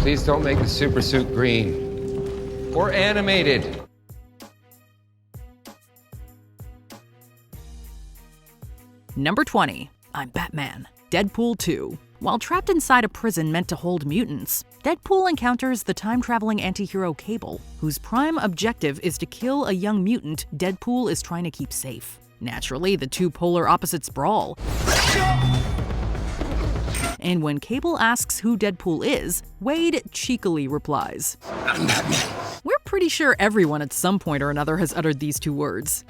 Please don't make the super suit green. Or animated. Number 20. I'm Batman. Deadpool 2. While trapped inside a prison meant to hold mutants, Deadpool encounters the time-traveling antihero Cable, whose prime objective is to kill a young mutant Deadpool is trying to keep safe. Naturally, the two polar opposites brawl. And when Cable asks who Deadpool is, Wade cheekily replies, I'm Batman. We're pretty sure everyone at some point or another has uttered these two words.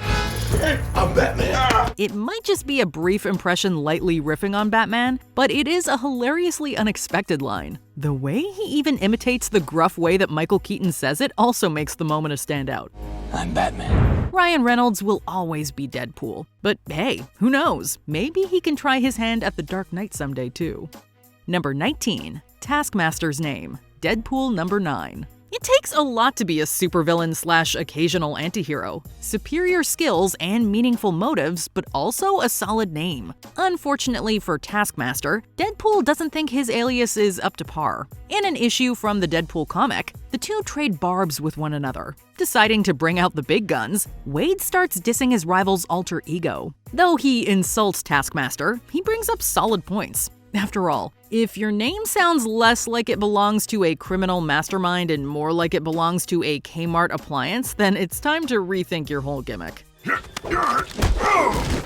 I'm Batman. It might just be a brief impression lightly riffing on Batman, but it is a hilariously unexpected line. The way he even imitates the gruff way that Michael Keaton says it also makes the moment a standout. I'm Batman. Ryan Reynolds will always be Deadpool, but hey, who knows? Maybe he can try his hand at the Dark Knight someday too. Number 19. Taskmaster's name. Deadpool number 9. It takes a lot to be a supervillain / occasional antihero. Superior skills and meaningful motives, but also a solid name. Unfortunately for Taskmaster, Deadpool doesn't think his alias is up to par. In an issue from the Deadpool comic, the two trade barbs with one another. Deciding to bring out the big guns, Wade starts dissing his rival's alter ego. Though he insults Taskmaster, he brings up solid points. After all, if your name sounds less like it belongs to a criminal mastermind and more like it belongs to a Kmart appliance, then it's time to rethink your whole gimmick.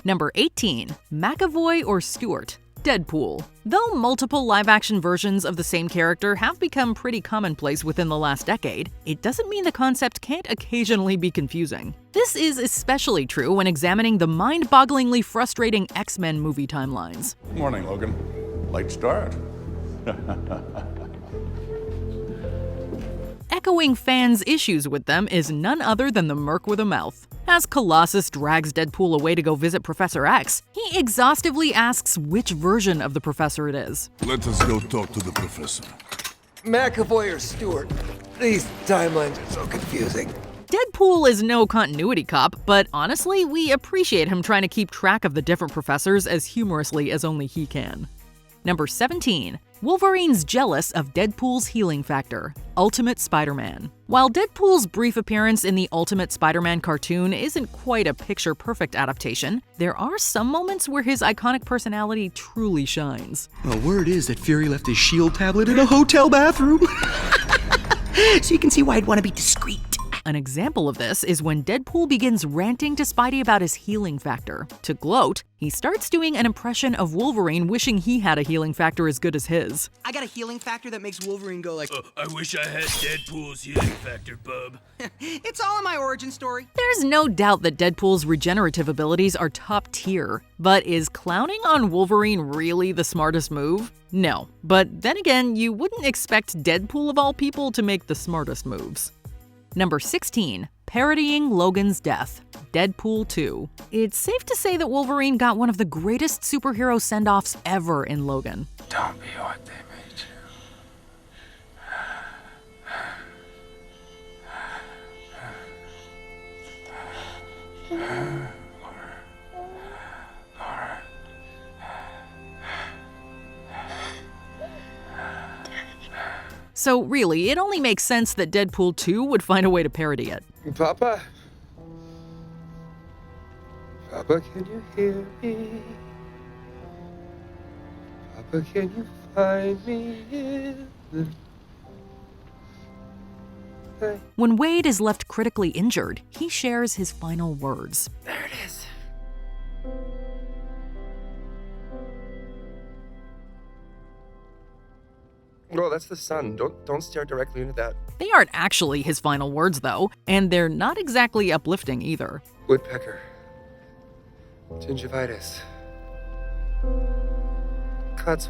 Number 18. McAvoy or Stewart. Deadpool. Though multiple live-action versions of the same character have become pretty commonplace within the last decade, it doesn't mean the concept can't occasionally be confusing. This is especially true when examining the mind-bogglingly frustrating X-Men movie timelines. Morning, Logan. Late start. Echoing fans' issues with them is none other than the Merc with a Mouth. As Colossus drags Deadpool away to go visit Professor X, he exhaustively asks which version of the Professor it is. Let us go talk to the professor. McAvoy or Stewart? These timelines are so confusing. Deadpool is no continuity cop, but honestly, we appreciate him trying to keep track of the different professors as humorously as only he can. Number 17. Wolverine's jealous of Deadpool's healing factor. Ultimate Spider-Man. While Deadpool's brief appearance in the Ultimate Spider-Man cartoon isn't quite a picture-perfect adaptation, there are some moments where his iconic personality truly shines. Well, word is that Fury left his shield tablet in a hotel bathroom. So you can see why I'd want to be discreet. An example of this is when Deadpool begins ranting to Spidey about his healing factor. To gloat, he starts doing an impression of Wolverine wishing he had a healing factor as good as his. I got a healing factor that makes Wolverine go like, I wish I had Deadpool's healing factor, bub. It's all in my origin story. There's no doubt that Deadpool's regenerative abilities are top tier, but is clowning on Wolverine really the smartest move? No, but then again, you wouldn't expect Deadpool of all people to make the smartest moves. Number 16. Parodying Logan's death. Deadpool 2. It's safe to say that Wolverine got one of the greatest superhero send-offs ever in Logan. Don't be what they made you. So really, it only makes sense that Deadpool 2 would find a way to parody it. Papa? Papa, can you hear me? Papa, can you find me in the night? When Wade is left critically injured, he shares his final words. There it is. No, that's the sun. Don't stare directly into that. They aren't actually his final words, though, and they're not exactly uplifting either. Woodpecker. Gingivitis. Codswallop.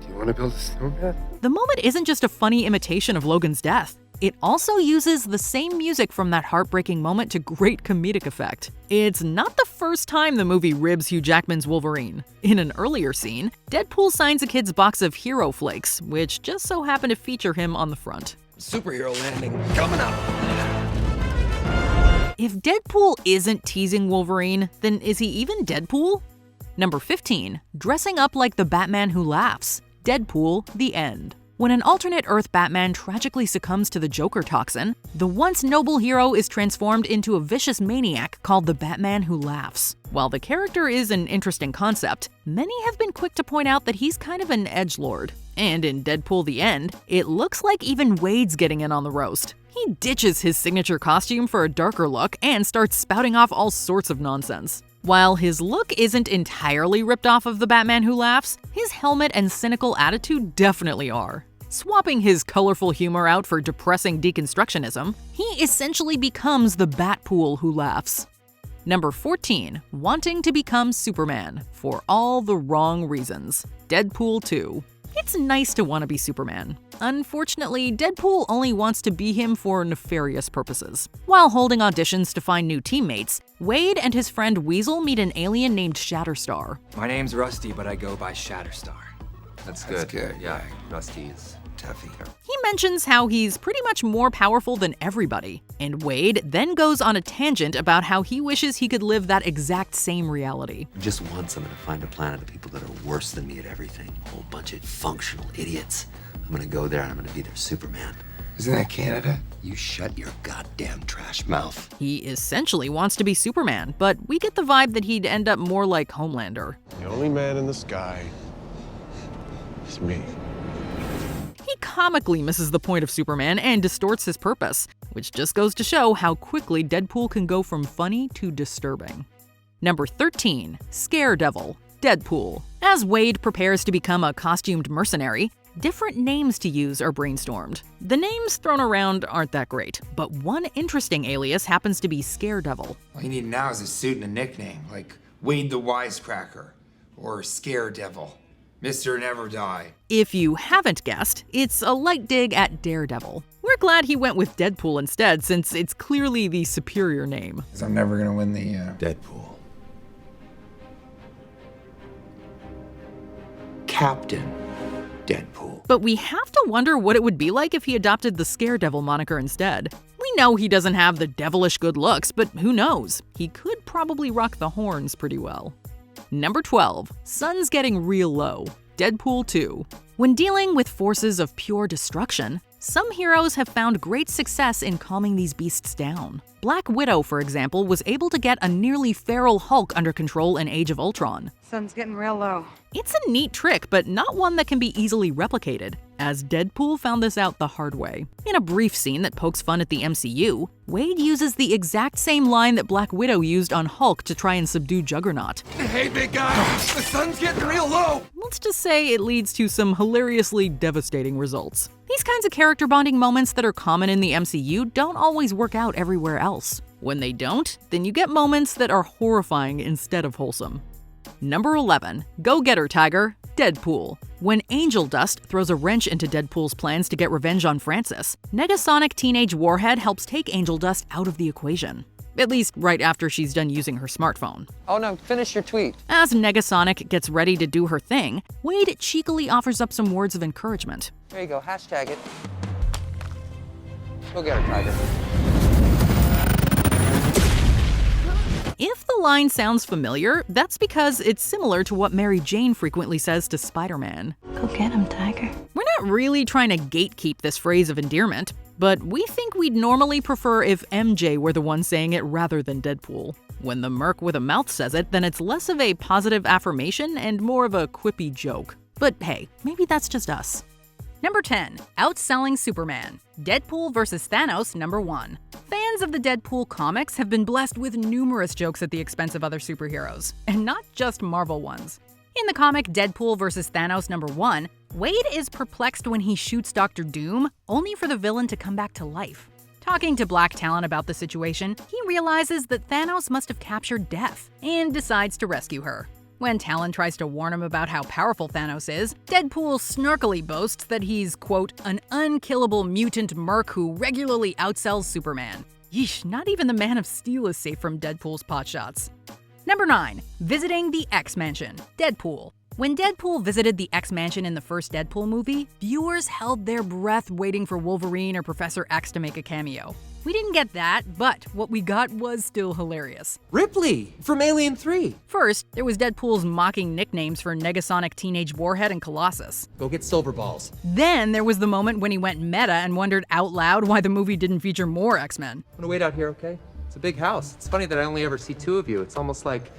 Do you want to build a snowman? The moment isn't just a funny imitation of Logan's death. It also uses the same music from that heartbreaking moment to great comedic effect. It's not the first time the movie ribs Hugh Jackman's Wolverine. In an earlier scene, Deadpool signs a kid's box of Hero Flakes, which just so happened to feature him on the front. Superhero landing coming up. If Deadpool isn't teasing Wolverine, then is he even Deadpool? Number 15. Dressing up like the Batman who laughs. Deadpool, the end. When an alternate Earth Batman tragically succumbs to the Joker toxin, the once noble hero is transformed into a vicious maniac called the Batman who laughs. While the character is an interesting concept, many have been quick to point out that he's kind of an edgelord. And in Deadpool the End, it looks like even Wade's getting in on the roast. He ditches his signature costume for a darker look and starts spouting off all sorts of nonsense. While his look isn't entirely ripped off of the Batman who laughs, his helmet and cynical attitude definitely are. Swapping his colorful humor out for depressing deconstructionism, he essentially becomes the Batpool who laughs. Number 14. Wanting to become Superman for all the wrong reasons. Deadpool 2. It's nice to want to be Superman. Unfortunately, Deadpool only wants to be him for nefarious purposes. While holding auditions to find new teammates, Wade and his friend Weasel meet an alien named Shatterstar. My name's Rusty, but I go by Shatterstar. That's That's good. good, Yeah, yeah. Rusty is toughy. He mentions how he's pretty much more powerful than everybody, and Wade then goes on a tangent about how he wishes he could live that exact same reality. Just once I'm gonna find a planet of people that are worse than me at everything. A whole bunch of functional idiots. I'm gonna go there and I'm gonna be their Superman. Isn't that Canada? You shut your goddamn trash mouth. He essentially wants to be Superman, but we get the vibe that he'd end up more like Homelander. The only man in the sky is me. He comically misses the point of Superman and distorts his purpose, which just goes to show how quickly Deadpool can go from funny to disturbing. Number 13. Scaredevil, Deadpool. As Wade prepares to become a costumed mercenary, different names to use are brainstormed. The names thrown around aren't that great, but one interesting alias happens to be Scaredevil. All you need now is a suit and a nickname, like Wade the Wisecracker or Scaredevil, Mr. Never Die. If you haven't guessed, it's a light dig at Daredevil. We're glad he went with Deadpool instead, since it's clearly the superior name. Because I'm never gonna win the, Deadpool. Captain Deadpool. But we have to wonder what it would be like if he adopted the Scaredevil moniker instead. We know he doesn't have the devilish good looks, but who knows? He could probably rock the horns pretty well. Number 12. Sun's getting real low. Deadpool 2. When dealing with forces of pure destruction, some heroes have found great success in calming these beasts down. Black Widow, for example, was able to get a nearly feral Hulk under control in Age of Ultron. Sun's getting real low. It's a neat trick, but not one that can be easily replicated, as Deadpool found this out the hard way. In a brief scene that pokes fun at the MCU, Wade uses the exact same line that Black Widow used on Hulk to try and subdue Juggernaut. Hey, big guy! The sun's getting real low! Let's just say it leads to some hilariously devastating results. These kinds of character bonding moments that are common in the MCU don't always work out everywhere else. When they don't, then you get moments that are horrifying instead of wholesome. Number 11. Go get her, Tiger. Deadpool. When Angel Dust throws a wrench into Deadpool's plans to get revenge on Francis, Negasonic Teenage Warhead helps take Angel Dust out of the equation. At least right after she's done using her smartphone. Oh no, finish your tweet. As Negasonic gets ready to do her thing, Wade cheekily offers up some words of encouragement. There you go, hashtag it. Go get her, Tiger. If the line sounds familiar, that's because it's similar to what Mary Jane frequently says to Spider-Man. Go get him, Tiger. We're not really trying to gatekeep this phrase of endearment, but we think we'd normally prefer if MJ were the one saying it rather than Deadpool. When the merc with a mouth says it, then it's less of a positive affirmation and more of a quippy joke. But hey, maybe that's just us. Number 10. Outselling Superman. Deadpool vs. Thanos, number 1. Fans of the Deadpool comics have been blessed with numerous jokes at the expense of other superheroes, and not just Marvel ones. In the comic Deadpool vs. Thanos, number 1, Wade is perplexed when he shoots Dr. Doom, only for the villain to come back to life. Talking to Black Talon about the situation, he realizes that Thanos must have captured Death, and decides to rescue her. When Talon tries to warn him about how powerful Thanos is, Deadpool snarkily boasts that he's, quote, an unkillable mutant merc who regularly outsells Superman. Yeesh, not even the Man of Steel is safe from Deadpool's potshots. Number 9. Visiting the X-Mansion. Deadpool. When Deadpool visited the X-Mansion in the first Deadpool movie, viewers held their breath waiting for Wolverine or Professor X to make a cameo. We didn't get that, but what we got was still hilarious. Ripley from Alien 3. First, there was Deadpool's mocking nicknames for Negasonic Teenage Warhead and Colossus. Go get silver balls. Then there was the moment when he went meta and wondered out loud why the movie didn't feature more X-Men. I'm gonna wait out here, okay? It's a big house. It's funny that I only ever see two of you. It's almost like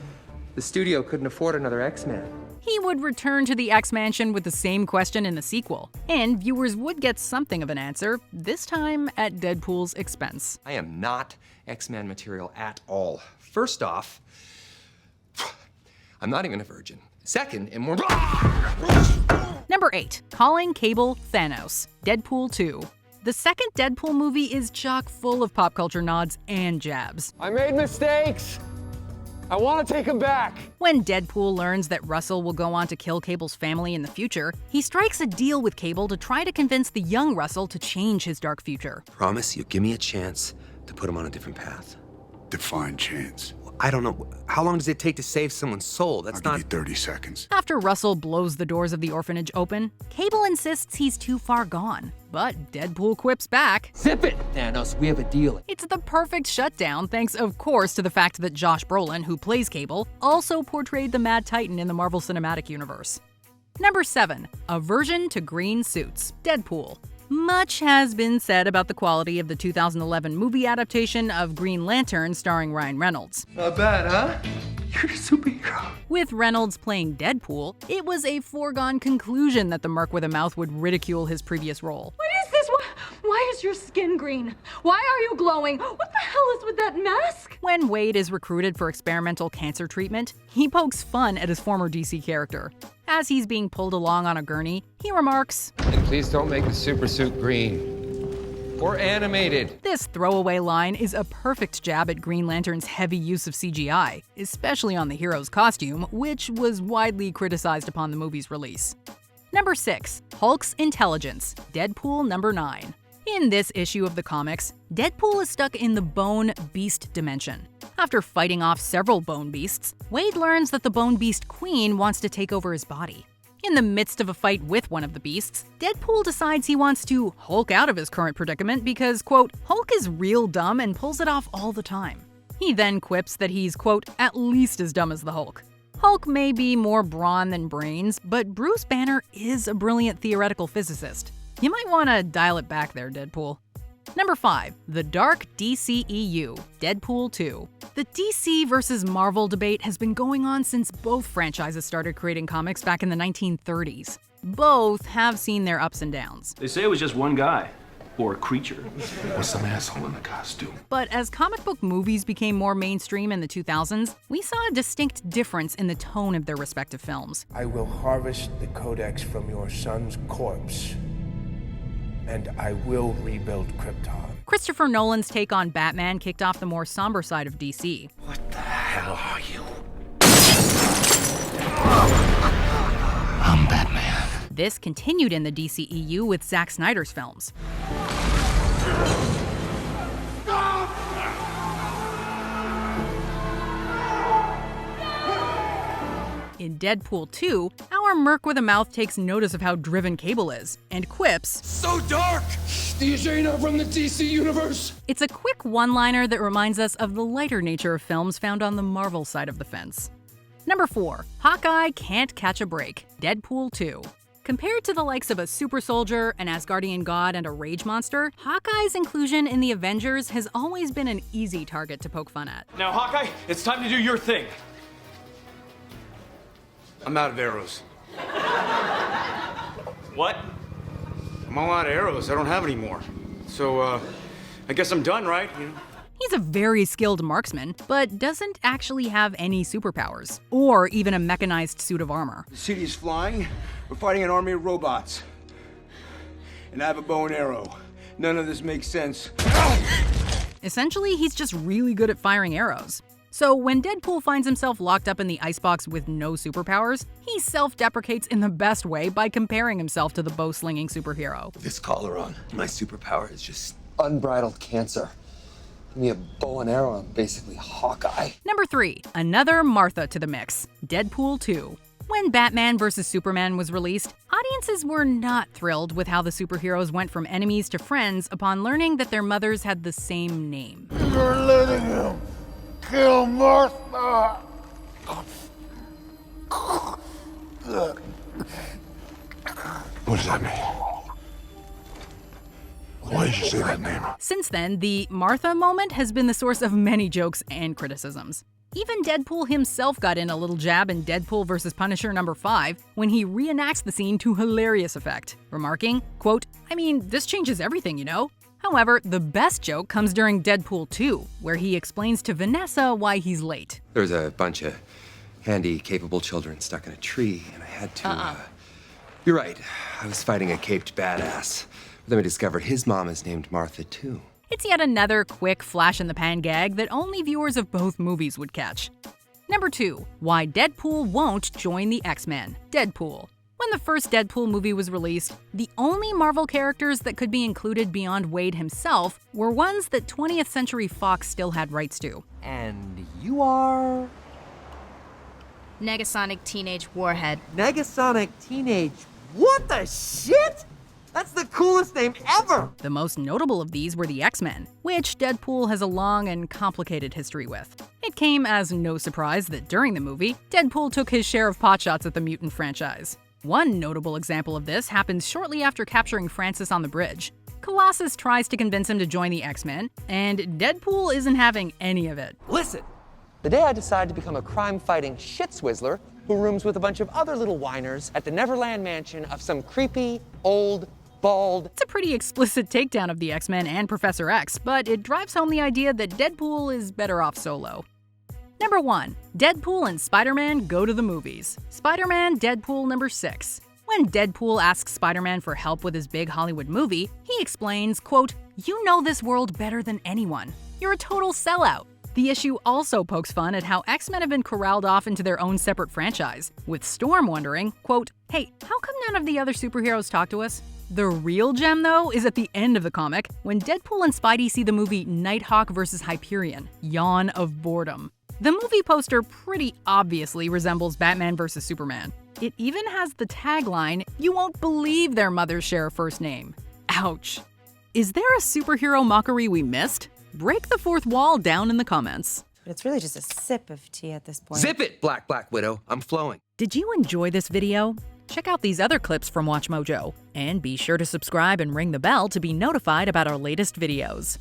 the studio couldn't afford another X-Man. He would return to the X-Mansion with the same question in the sequel, and viewers would get something of an answer, this time at Deadpool's expense. I am not X-Men material at all. First off, I'm not even a virgin. Second, and more. Number 8. Calling Cable Thanos. Deadpool 2. The second Deadpool movie is chock full of pop culture nods and jabs. I made mistakes. I want to take them back. When Deadpool learns that Russell will go on to kill Cable's family in the future, he strikes a deal with Cable to try to convince the young Russell to change his dark future. Promise you'll give me a chance to put him on a different path. Define chance. I don't know. How long does it take to save someone's soul? That's I'll not. give you 30 seconds. After Russell blows the doors of the orphanage open, Cable insists he's too far gone. But Deadpool quips back. Zip it, Thanos. We have a deal. It's the perfect shutdown, thanks of course to the fact that Josh Brolin, who plays Cable, also portrayed the Mad Titan in the Marvel Cinematic Universe. Number 7. Aversion to green suits. Deadpool. Much has been said about the quality of the 2011 movie adaptation of Green Lantern starring Ryan Reynolds. Not bad, huh? You're a superhero. With Reynolds playing Deadpool, it was a foregone conclusion that the Merc with a Mouth would ridicule his previous role. What is this? Why is your skin green? Why are you glowing? What the hell is with that mask? When Wade is recruited for experimental cancer treatment, he pokes fun at his former DC character. As he's being pulled along on a gurney, he remarks, And please don't make the super suit green. Or animated. This throwaway line is a perfect jab at Green Lantern's heavy use of CGI, especially on the hero's costume, which was widely criticized upon the movie's release. Number 6. Hulk's Intelligence. Deadpool number 9. In this issue of the comics, Deadpool is stuck in the Bone Beast dimension. After fighting off several Bone Beasts, Wade learns that the Bone Beast Queen wants to take over his body. In the midst of a fight with one of the beasts, Deadpool decides he wants to Hulk out of his current predicament because, quote, Hulk is real dumb and pulls it off all the time. He then quips that he's, quote, at least as dumb as the Hulk. Hulk may be more brawn than brains, but Bruce Banner is a brilliant theoretical physicist. You might want to dial it back there, Deadpool. Number 5. The Dark DCEU. Deadpool 2. The DC versus Marvel debate has been going on since both franchises started creating comics back in the 1930s. Both have seen their ups and downs. They say it was just one guy. Or a creature. Or some asshole in a costume. But as comic book movies became more mainstream in the 2000s, we saw a distinct difference in the tone of their respective films. I will harvest the codex from your son's corpse, and I will rebuild Krypton. Christopher Nolan's take on Batman kicked off the more somber side of DC. What the hell are you? I'm Batman. This continued in the DCEU with Zack Snyder's films. In Deadpool 2, our Merc with a Mouth takes notice of how driven Cable is, and quips, So dark! These ain't not from the DC universe! It's a quick one-liner that reminds us of the lighter nature of films found on the Marvel side of the fence. Number 4. Hawkeye Can't Catch a Break. Deadpool 2. Compared to the likes of a super soldier, an Asgardian god, and a rage monster, Hawkeye's inclusion in the Avengers has always been an easy target to poke fun at. Now, Hawkeye, it's time to do your thing. I'm out of arrows. What? I'm all out of arrows. I don't have any more. So, I guess I'm done, right? You know? He's a very skilled marksman, but doesn't actually have any superpowers, or even a mechanized suit of armor. The city is flying. We're fighting an army of robots. And I have a bow and arrow. None of this makes sense. Essentially, he's just really good at firing arrows. So when Deadpool finds himself locked up in the icebox with no superpowers, he self-deprecates in the best way by comparing himself to the bow-slinging superhero. This collar on. My superpower is just Unbridled cancer. Give me a bow and arrow, I'm basically Hawkeye. Number 3. Another Martha to the mix. Deadpool 2. When Batman vs. Superman was released, I Audiences were not thrilled with how the superheroes went from enemies to friends upon learning that their mothers had the same name. You're letting him kill Martha. What does that mean? Why did you say that name? Since then, the Martha moment has been the source of many jokes and criticisms. Even Deadpool himself got in a little jab in Deadpool vs. Punisher #5 when he reenacts the scene to hilarious effect, remarking, quote, "I mean, this changes everything, you know?" However, the best joke comes during Deadpool 2, where he explains to Vanessa why he's late. There's a bunch of handy, capable children stuck in a tree, and I had to, You're right, I was fighting a caped badass. Then I discovered his mom is named Martha, too. It's yet another quick flash-in-the-pan gag that only viewers of both movies would catch. Number 2, why Deadpool won't join the X-Men. Deadpool. When the first Deadpool movie was released, the only Marvel characters that could be included beyond Wade himself were ones that 20th Century Fox still had rights to. And you are? Negasonic Teenage Warhead. Negasonic Teenage. What the shit? That's the coolest name ever! The most notable of these were the X-Men, which Deadpool has a long and complicated history with. It came as no surprise that during the movie, Deadpool took his share of potshots at the mutant franchise. One notable example of this happens shortly after capturing Francis on the bridge. Colossus tries to convince him to join the X-Men, and Deadpool isn't having any of it. Listen, the day I decided to become a crime-fighting shit-swizzler who rooms with a bunch of other little whiners at the Neverland mansion of some creepy, old, bald... It's a pretty explicit takedown of the X-Men and Professor X, but it drives home the idea that Deadpool is better off solo. Number 1. Deadpool and Spider-Man go to the movies. Spider-Man Deadpool #6. When Deadpool asks Spider-Man for help with his big Hollywood movie, he explains, quote, "You know this world better than anyone. You're a total sellout." The issue also pokes fun at how X-Men have been corralled off into their own separate franchise, with Storm wondering, quote, "Hey, how come none of the other superheroes talk to us?" The real gem, though, is at the end of the comic, when Deadpool and Spidey see the movie Nighthawk vs. Hyperion, Yawn of Boredom. The movie poster pretty obviously resembles Batman vs. Superman. It even has the tagline, "You won't believe their mothers share a first name." Ouch. Is there a superhero mockery we missed? Break the fourth wall down in the comments. But it's really just a sip of tea at this point. Zip it, Black Widow. I'm flowing. Did you enjoy this video? Check out these other clips from WatchMojo, and be sure to subscribe and ring the bell to be notified about our latest videos.